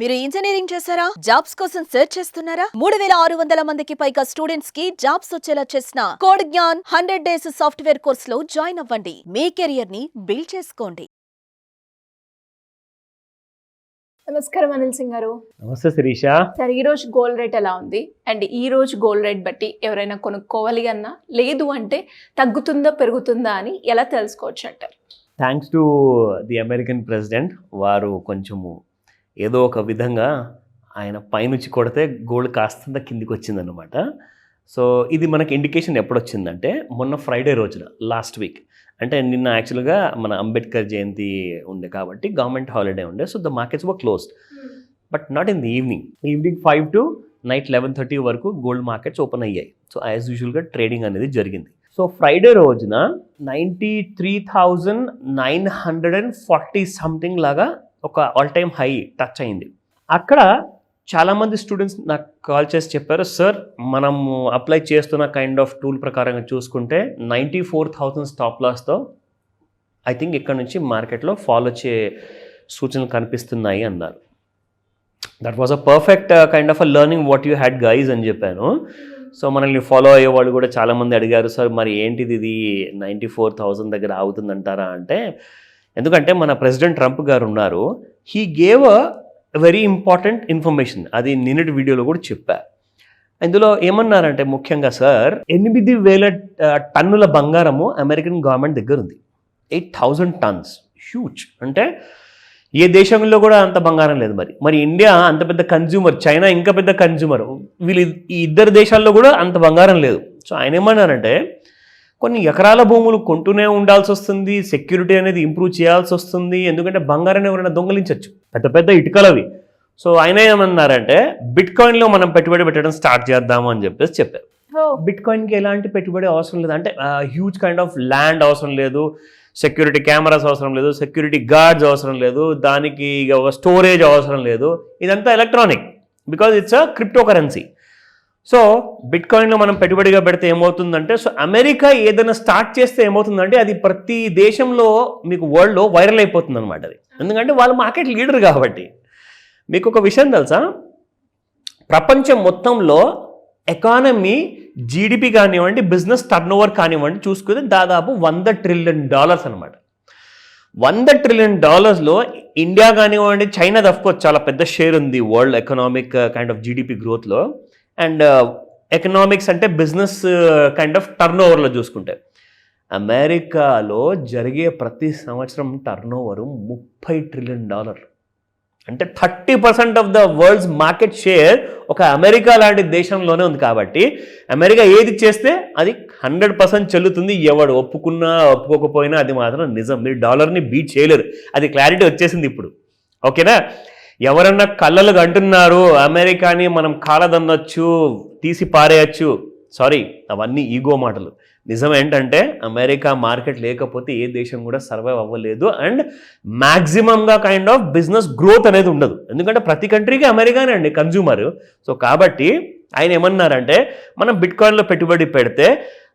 మీరు ఇంజనీరింగ్ చేశారా? జాబ్స్ కోసం సెర్చ్ చేస్తున్నారా? 3600 మందికి పైగా స్టూడెంట్స్ కి జాబ్స్ వచ్చేలా చేసిన code Gyan 100 days software course లో జాయిన్ అవ్వండి. మీ కెరియర్ ని బిల్డ్ చేసుకోండి. నమస్కారం అనిల్ సింగ్ గారు. నమస్తే శిరీష. సార్, ఈ రోజు గోల్డ్ రేట్ ఎలా ఉంది? అండ్ ఈ రోజు గోల్డ్ రేట్ బట్టి ఎవరైనా కొనుక్కోవాలి అన్నా, లేదు అంటే తగ్గుతుందా పెరుగుతుందా అని ఎలా తెలుసుకోవచ్చు అంటారు? Thanks to the American president. వారు కొంచెము ఏదో ఒక విధంగా ఆయన పైనుంచి కొడితే గోల్డ్ కాస్తంత కిందికి వచ్చిందనమాట. సో ఇది మనకి ఇండికేషన్ ఎప్పుడు వచ్చిందంటే మొన్న ఫ్రైడే రోజున, లాస్ట్ వీక్. అంటే నిన్న యాక్చువల్గా మన అంబేద్కర్ జయంతి ఉండే కాబట్టి గవర్నమెంట్ హాలిడే ఉండే. So the markets were closed, but not in the evening 5 to night 11:30 వరకు గోల్డ్ మార్కెట్స్ ఓపెన్ అయ్యాయి. సో యాజ్ యూజువల్గా ట్రేడింగ్ అనేది జరిగింది. సో ఫ్రైడే రోజున 93,940 సంథింగ్ లాగా ఒక ఆల్ టైమ్ హై టచ్ అయింది. అక్కడ చాలామంది స్టూడెంట్స్ నాకు కాల్ చేసి చెప్పారు, సార్ మనం అప్లై చేస్తున్న కైండ్ ఆఫ్ టూల్ ప్రకారంగా చూసుకుంటే 94,000 స్టాప్ లాస్తో ఐ థింక్ ఇక్కడ నుంచి మార్కెట్లో ఫాలో వచ్చే సూచనలు కనిపిస్తున్నాయి అన్నారు. That was a perfect kind of a learning what you had guys అని చెప్పాను. సో మనల్ని ఫాలో అయ్యే వాళ్ళు కూడా చాలామంది అడిగారు, సార్ మరి ఏంటిది ఇది 94,000 దగ్గర ఆగుతుందంటారా అంటే, ఎందుకంటే మన ప్రెసిడెంట్ ట్రంప్ గారు ఉన్నారు, he gave a very important information. అది నిన్నటి వీడియోలో కూడా చెప్పా. ఇందులో ఏమన్నారంటే ముఖ్యంగా, సార్ 8,000 టన్నుల బంగారము అమెరికన్ గవర్నమెంట్ దగ్గర ఉంది. 8,000 tons, హ్యూజ్. అంటే ఏ దేశంలో కూడా అంత బంగారం లేదు. మరి ఇండియా అంత పెద్ద కన్జ్యూమర్, చైనా ఇంకా పెద్ద కన్జ్యూమర్, వీళ్ళు ఈ ఇద్దరు దేశాల్లో కూడా అంత బంగారం లేదు. సో ఆయన ఏమన్నారంటే, కొన్ని ఎకరాల భూములు కొంటూనే ఉండాల్సి వస్తుంది, సెక్యూరిటీ అనేది ఇంప్రూవ్ చేయాల్సి వస్తుంది, ఎందుకంటే బంగారాన్ని ఎవరైనా దొంగలించవచ్చు, పెద్ద పెద్ద ఇటుకలవి. సో ఆయన ఏమన్నారంటే, బిట్ కాయిన్లో మనం పెట్టుబడి పెట్టడం స్టార్ట్ చేద్దాము అని చెప్పారు. బిట్ కాయిన్కి ఎలాంటి పెట్టుబడి అవసరం లేదు, అంటే హ్యూజ్ కైండ్ ఆఫ్ ల్యాండ్ అవసరం లేదు, సెక్యూరిటీ కెమెరాస్ అవసరం లేదు, సెక్యూరిటీ గార్డ్స్ అవసరం లేదు, దానికి ఒక స్టోరేజ్ అవసరం లేదు. ఇదంతా electronic, because it's a crypto currency. So బిట్ కాయిన్లో మనం పెట్టుబడిగా పెడితే ఏమవుతుందంటే, సో అమెరికా ఏదైనా స్టార్ట్ చేస్తే ఏమవుతుందంటే అది ప్రతి దేశంలో మీకు వరల్డ్లో వైరల్ అయిపోతుంది అనమాట. అది ఎందుకంటే వాళ్ళు మార్కెట్ లీడర్ కాబట్టి. మీకు ఒక విషయం తెలుసా, ప్రపంచం మొత్తంలో ఎకానమీ జీడిపి కానివ్వండి, బిజినెస్ టర్నోవర్ కానివ్వండి చూసుకుంటే దాదాపు $100 trillion అనమాట. $100 trillion ఇండియా కానివ్వండి, చైనా అఫ్కోర్స్ చాలా పెద్ద షేర్ ఉంది world economic kind of GDP గ్రోత్లో. అండ్ ఎకనామిక్స్ అంటే బిజినెస్ కైండ్ ఆఫ్ టర్నోవర్లో చూసుకుంటే అమెరికాలో జరిగే ప్రతి సంవత్సరం టర్నోవరు $30 trillion. అంటే 30% of the world's market share ఒక అమెరికా లాంటి దేశంలోనే ఉంది. కాబట్టి అమెరికా ఏది చేస్తే అది 100% చెల్లుతుంది. ఎవడు ఒప్పుకున్నా ఒప్పుకోకపోయినా అది మాత్రం నిజం. మీరు డాలర్ని బీట్ చేయలేరు, అది క్లారిటీ వచ్చేసింది ఇప్పుడు. ఓకేనా? ఎవరన్నా కళ్ళలు అంటున్నారు అమెరికాని మనం కాలదన్నొచ్చు, తీసి పారేయచ్చు, సారీ, అవన్నీ ఈగో మాటలు. నిజం ఏంటంటే అమెరికా మార్కెట్ లేకపోతే ఏ దేశం కూడా సర్వైవ్ అవ్వలేదు. అండ్ మ్యాక్సిమంగా కైండ్ ఆఫ్ బిజినెస్ గ్రోత్ అనేది ఉండదు, ఎందుకంటే ప్రతి కంట్రీకి అమెరికానే అండి కన్జ్యూమర్. సో కాబట్టి ఆయన ఏమన్నారంటే, మనం బిట్ కాయిన్లో పెట్టుబడి పెడితే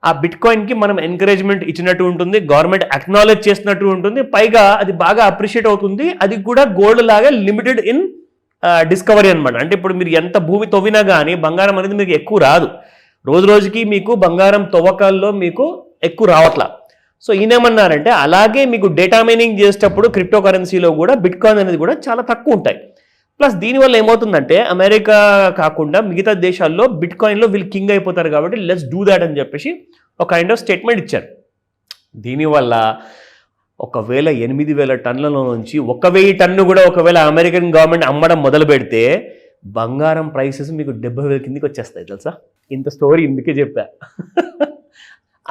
ఆ బిట్ కాయిన్కి మనం ఎంకరేజ్మెంట్ ఇచ్చినట్టు ఉంటుంది, గవర్నమెంట్ అక్నాలెడ్జ్ చేసినట్టు ఉంటుంది, పైగా అది బాగా అప్రిషియేట్ అవుతుంది. అది కూడా గోల్డ్ లాగా లిమిటెడ్ ఇన్ డిస్కవరీ అనమాట. అంటే ఇప్పుడు మీరు ఎంత భూమి తవ్వినా కానీ బంగారం అనేది మీకు ఎక్కువ రాదు. రోజు రోజుకి మీకు బంగారం తవ్వకాల్లో మీకు ఎక్కువ రావట్లా. సో ఈయనేమన్నారంటే, అలాగే మీకు డేటా మైనింగ్ చేసేటప్పుడు క్రిప్టో కరెన్సీలో కూడా బిట్ కాయిన్ అనేది కూడా చాలా తక్కువ ఉంటాయి. ప్లస్ దీనివల్ల ఏమవుతుందంటే అమెరికా కాకుండా మిగతా దేశాల్లో బిట్ కాయిన్లో వీళ్ళు కింగ్ అయిపోతారు, కాబట్టి లెట్స్ డూ దాట్ అని చెప్పేసి ఒక కైండ్ ఆఫ్ స్టేట్మెంట్ ఇచ్చారు. దీనివల్ల ఒకవేళ 8,000 టన్నుల నుంచి 1,000 టన్ను కూడా ఒకవేళ అమెరికన్ గవర్నమెంట్ అమ్మడం మొదలు పెడితే బంగారం ప్రైసెస్ మీకు 70,000 కిందికి వచ్చేస్తాయి. తెలుసా? ఇంత స్టోరీ ఇందుకే చెప్పా,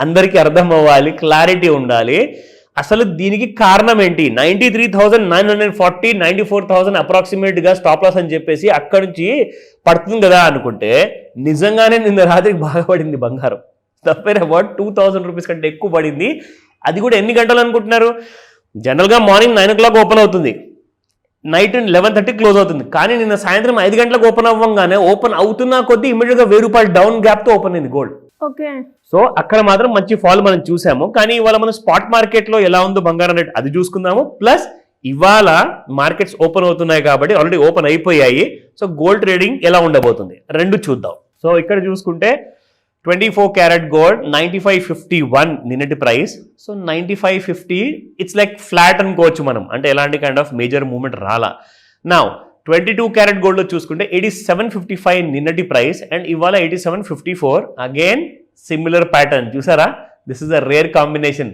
అందరికీ అర్థం అవ్వాలి, క్లారిటీ ఉండాలి. అసలు దీనికి కారణం ఏంటి? 93,940, 94,000 అప్రాక్సిమేట్గా స్టాప్ లాస్ అని చెప్పేసి అక్కడి నుంచి పడుతుంది కదా అనుకుంటే, నిజంగానే నిన్న రాత్రికి బాగా పడింది బంగారం. తప్పేనా? అబౌట్ 2,000 రూపీస్ కంటే ఎక్కువ పడింది. అది కూడా ఎన్ని గంటలు అనుకుంటున్నారు? జనరల్గా మార్నింగ్ 9 o'clock ఓపెన్ అవుతుంది, నైట్ 11:30 క్లోజ్ అవుతుంది. కానీ నిన్న సాయంత్రం 5 గంటలకు ఓపెన్ అవ్వగానే ఓపెన్ అవుతున్నా కొద్దీ ఇమీడియట్గా ₹1,000 డౌన్ గ్యాప్తో ఓపెన్ అయింది గోల్డ్. ఓకే. సో అక్కడ మాత్రం మంచి ఫాల్ మనం చూసాము. కానీ ఇవాళ మనం స్పాట్ మార్కెట్లో ఎలా ఉందో బంగారం రేట్ అది చూసుకుందాము. ప్లస్ ఇవాళ మార్కెట్స్ ఓపెన్ అవుతున్నాయి కాబట్టి ఆల్రెడీ ఓపెన్ అయిపోయాయి. సో గోల్డ్ ట్రేడింగ్ ఎలా ఉండబోతుంది రెండు చూద్దాం. సో ఇక్కడ చూసుకుంటే 24 క్యారెట్ గోల్డ్ 95.51 నిన్నటి price. So 95.50 it's like flat అనుకోవచ్చు మనం, అంటే ఎలాంటి కైండ్ ఆఫ్ మేజర్ మూవ్మెంట్ రాలా. నా 22 క్యారెట్ గోల్డ్లో చూసుకుంటే 87.55 నిన్నటి ప్రైస్ అండ్ ఇవాళ 87.54. అగైన్ సిమిలర్ ప్యాటర్న్ చూసారా, this is a rare combination.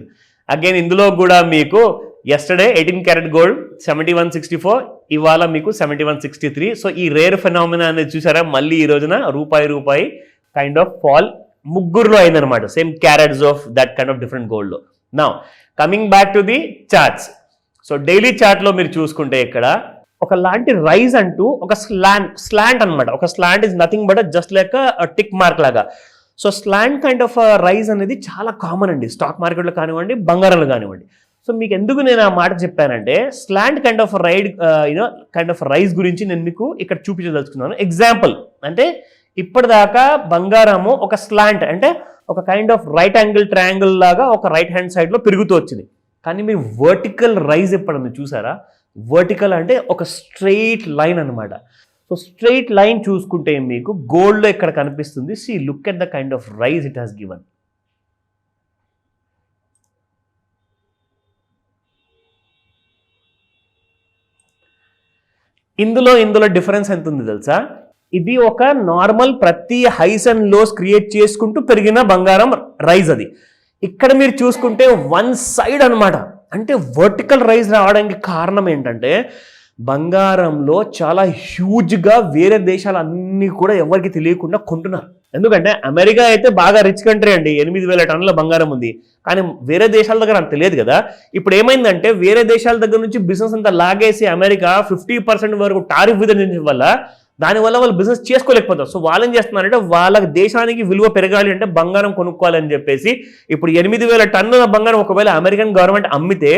Again ఇందులో కూడా మీకు ఎస్టర్డే 18 క్యారెట్ గోల్డ్ 71.64, ఇవాళ మీకు 71.63. సో ఈ రేర్ ఫెనామినా అనేది చూసారా, మళ్ళీ ఈ రోజున రూపాయి కైండ్ ఆఫ్ ఫాల్ ముగ్గురులో అయిందనమాట, same carats of that kind of different గోల్డ్లో. Now coming back to the charts. So daily చార్ట్లో మీరు చూసుకుంటే ఇక్కడ ఒకలాంటి రైజ్ అంటూ ఒక స్లాంట్ అనమాట. ఒక slant is nothing but just like tick mark లాగా. So slant kind of rise అనేది చాలా కామన్ అండి స్టాక్ మార్కెట్లో కానివ్వండి, బంగారంలో కానివ్వండి. సో మీకు ఎందుకు నేను ఆ మాట చెప్పానంటే slant kind of kind of rise గురించి నేను మీకు ఇక్కడ చూపించదలుచుకున్నాను. ఎగ్జాంపుల్ అంటే ఇప్పటిదాకా బంగారము ఒక స్లాంట్ అంటే ఒక kind of right angle triangle లాగా ఒక రైట్ హ్యాండ్ సైడ్లో పెరుగుతూ వచ్చింది. కానీ మీరు వర్టికల్ రైజ్ ఎప్పుడన్నా చూసారా? వర్టికల్ అంటే ఒక స్ట్రెయిట్ లైన్ అనమాట. సో స్ట్రెయిట్ లైన్ చూసుకుంటే మీకు గోల్డ్లో ఇక్కడ కనిపిస్తుంది. See look at the kind of rise it has given. ఇందులో డిఫరెన్స్ ఎంత ఉంది తెలుసా? ఇది ఒక నార్మల్ ప్రతి హైస్ అండ్ లోస్ క్రియేట్ చేసుకుంటూ పెరిగిన బంగారం రైజ్. అది ఇక్కడ మీరు చూసుకుంటే వన్ సైడ్ అనమాట. అంటే వర్టికల్ రైజ్ రావడానికి కారణం ఏంటంటే బంగారంలో చాలా హ్యూజ్గా వేరే దేశాలు అన్నీ కూడా ఎవరికి తెలియకుండా కొంటున్నారు. ఎందుకంటే అమెరికా అయితే బాగా రిచ్ కంట్రీ అండి, 8,000 టన్నుల బంగారం ఉంది. కానీ వేరే దేశాల దగ్గర అంత తెలియదు కదా. ఇప్పుడు ఏమైందంటే వేరే దేశాల దగ్గర నుంచి బిజినెస్ అంతా లాగేసి అమెరికా 50% వరకు టారిఫ్ విధించడం వల్ల దానివల్ల వాళ్ళు బిజినెస్ చేసుకోలేకపోతారు. సో వాళ్ళు ఏం చేస్తున్నారంటే వాళ్ళ దేశానికి విలువ పెరగాలి అంటే బంగారం కొనుక్కోవాలని చెప్పేసి ఇప్పుడు 8,000 టన్నుల బంగారం ఒకవేళ అమెరికన్ గవర్నమెంట్ అమ్మితే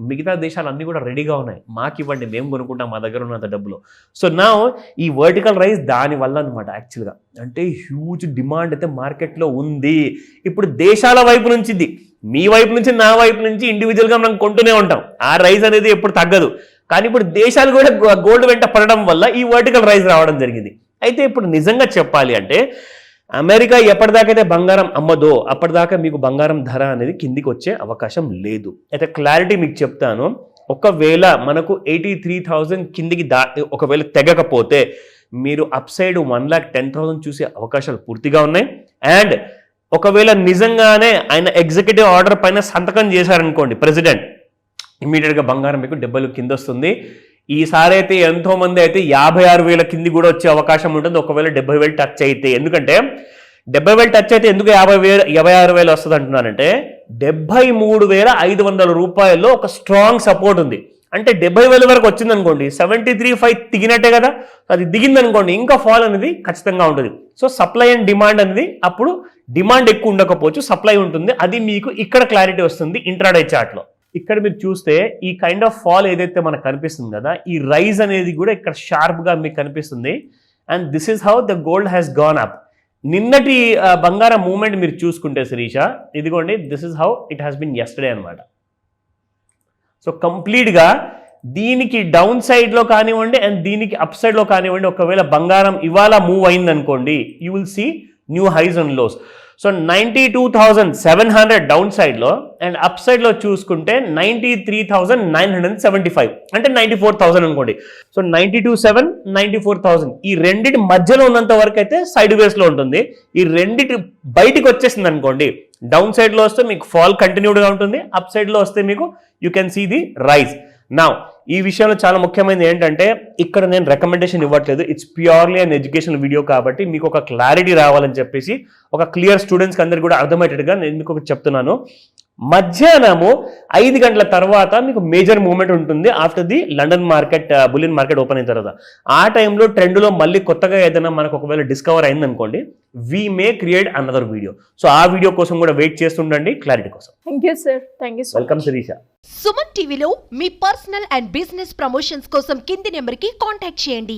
మిగతా దేశాలు అన్నీ కూడా రెడీగా ఉన్నాయి, మాకు ఇవ్వండి, మేము కొనుక్కుంటాం, మా దగ్గర ఉన్నంత డబ్బులు. సో నా ఈ వర్టికల్ రైజ్ దానివల్ల అనమాట. యాక్చువల్గా అంటే హ్యూజ్ డిమాండ్ అయితే మార్కెట్లో ఉంది. ఇప్పుడు దేశాల వైపు నుంచి ఇది, మీ వైపు నుంచి నా వైపు నుంచి ఇండివిజువల్గా మనం కొంటూనే ఉంటాం. ఆ రైజ్ అనేది ఎప్పుడు తగ్గదు. కానీ ఇప్పుడు దేశాలు కూడా గోల్డ్ వెంట పడడం వల్ల ఈ వర్టికల్ రైజ్ రావడం జరిగింది. అయితే ఇప్పుడు నిజంగా చెప్పాలి అంటే అమెరికా ఎప్పటిదాకైతే బంగారం అమ్మదో అప్పటిదాకా మీకు బంగారం ధర అనేది కిందికి వచ్చే అవకాశం లేదు. అయితే క్లారిటీ మీకు చెప్తాను, ఒకవేళ మనకు 83,000 కిందికి ఒకవేళ తెగకపోతే మీరు అప్ సైడ్ 1,10,000 చూసే అవకాశాలు పూర్తిగా ఉన్నాయి. అండ్ ఒకవేళ నిజంగానే ఆయన ఎగ్జిక్యూటివ్ ఆర్డర్ పైన సంతకం చేశారనుకోండి ప్రెసిడెంట్, ఇమీడియట్గా బంగారం మీకు 70,000 కింద వస్తుంది. ఈసారి అయితే ఎంతో మంది అయితే 56,000 కింది కూడా వచ్చే అవకాశం ఉంటుంది ఒకవేళ 70,000 టచ్ అయితే. ఎందుకంటే 70,000 టచ్ అయితే ఎందుకు 56,000 వస్తుంది అంటున్నానంటే 73,500 రూపాయల్లో ఒక స్ట్రాంగ్ సపోర్ట్ ఉంది. అంటే 70,000 వరకు వచ్చింది అనుకోండి, 73,500 దిగినట్టే కదా. అది దిగింది అనుకోండి ఇంకా ఫాల్ అనేది ఖచ్చితంగా ఉంటుంది. సో సప్లై అండ్ డిమాండ్ అనేది అప్పుడు డిమాండ్ ఎక్కువ ఉండకపోవచ్చు, సప్లై ఉంటుంది. అది మీకు ఇక్కడ క్లారిటీ వస్తుంది ఇంట్రాడే చార్ట్లో. ఇక్కడ మీరు చూస్తే ఈ కైండ్ ఆఫ్ ఫాల్ ఏదైతే మనకు కనిపిస్తుంది కదా, ఈ రైజ్ అనేది కూడా ఇక్కడ షార్ప్గా మీకు కనిపిస్తుంది. And this is how the gold has gone up. నిన్నటి బంగారం మూవ్మెంట్ మీరు చూసుకుంటే శిరీష, ఇదిగోండి, this is how it has been yesterday అనమాట. సో కంప్లీట్గా దీనికి డౌన్ సైడ్లో కానివ్వండి అండ్ దీనికి అప్ సైడ్లో కానివ్వండి, ఒకవేళ బంగారం ఇవాళ మూవ్ అయింది అనుకోండి, you will see new highs and lows. So 92,700 down సైడ్లో అండ్ అప్ సైడ్లో చూసుకుంటే 93,975 అంటే 94,000 అనుకోండి. సో 92,700 94,000 ఈ రెండింటి మధ్యలో ఉన్నంత వరకు అయితే సైడ్ వేస్లో ఉంటుంది. ఈ రెండింటి బయటికి వచ్చేసింది అనుకోండి, డౌన్ సైడ్లో వస్తే మీకు ఫాల్ కంటిన్యూడ్గా ఉంటుంది, అప్ సైడ్లో వస్తే మీకు you can see the rise. నా ఈ విషయంలో చాలా ముఖ్యమైనది ఏంటంటే ఇక్కడ నేను రికమెండేషన్ ఇవ్వట్లేదు, it's purely and educational video కాబట్టి మీకు ఒక క్లారిటీ రావాలని చెప్పేసి ఒక క్లియర్ స్టూడెంట్స్కి అందరికీ కూడా అర్థమయ్యేటట్టుగా నేను మీకు ఒకటి చెప్తున్నాను. మధ్యాహ్నము 5 గంటల తర్వాత మీకు మేజర్ మూవ్మెంట్ ఉంటుంది after the London market bullion market open అయిన తర్వాత. ఆ టైంలో ట్రెండ్లో మళ్ళీ కొత్తగా ఏదైనా మనకు ఒకవేళ డిస్కవర్ అయిందనుకోండి, we may create another video. So ఆ వీడియో కోసం కూడా వెయిట్ చేస్తుండండి క్లారిటీ కోసం. Thank you sir, thank you. Welcome Shirisha. Suman టీవీలో మీ పర్సనల్ అండ్ బిజినెస్ ప్రమోషన్స్ కోసం కింది నెంబర్కి కాంటాక్ట్ చేయండి.